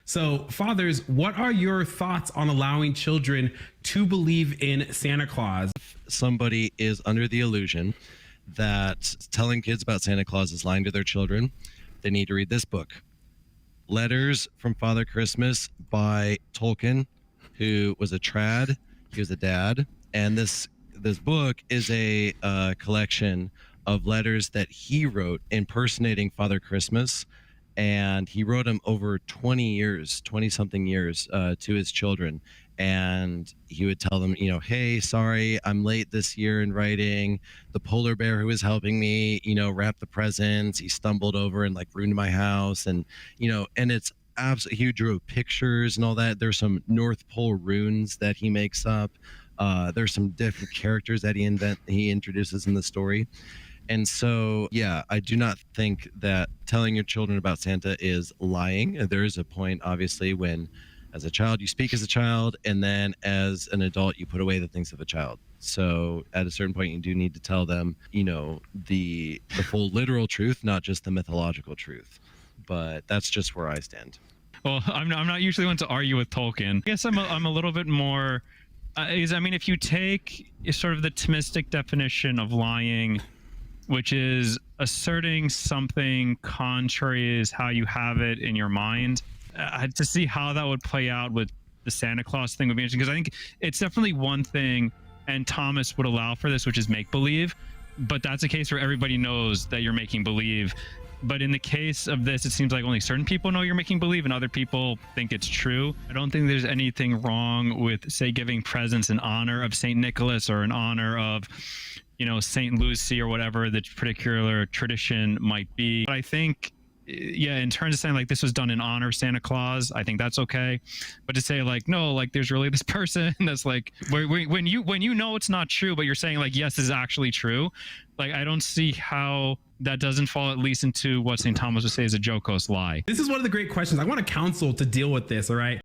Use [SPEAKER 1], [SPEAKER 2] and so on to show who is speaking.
[SPEAKER 1] So, fathers, what are your thoughts on allowing children to believe in Santa Claus?
[SPEAKER 2] Somebody is under the illusion that telling kids about Santa Claus is lying to their children, they need to read this book, Letters from Father Christmas by Tolkien, who was a trad. He was a dad, and this book is a collection of letters that he wrote impersonating Father Christmas, and he wrote them over 20 something years to his children. And he would tell them, hey, sorry, I'm late this year in writing. The polar bear who was helping me, wrap the presents, he stumbled over and ruined my house. And, and it's absolutely, he drew pictures and all that. There's some North Pole runes that he makes up. There's some different characters that he introduces in the story. And so, yeah, I do not think that telling your children about Santa is lying. There is a point, obviously, when as a child you speak as a child, and then as an adult you put away the things of a child. So at a certain point you do need to tell them, the full literal truth, not just the mythological truth. But that's just where I stand.
[SPEAKER 3] Well, I'm not usually one to argue with Tolkien. I guess I'm a little bit more, if you take sort of the Thomistic definition of lying, which is asserting something contrary is how you have it in your mind, to see how that would play out with the Santa Claus thing would be interesting, because I think it's definitely one thing, and Thomas would allow for this, which is make believe, but that's a case where everybody knows that you're making believe. But in the case of this, it seems like only certain people know you're making believe and other people think it's true. I don't think there's anything wrong with, say, giving presents in honor of St. Nicholas or in honor of, St. Lucy or whatever the particular tradition might be. But I think, in terms of saying this was done in honor of Santa Claus, I think that's okay. But to say no, there's really this person that's when you know it's not true, but you're saying yes, this is actually true. I don't see how that doesn't fall at least into what St. Thomas would say is a jocose lie.
[SPEAKER 1] This is one of the great questions. I want a counsel to deal with this, all right?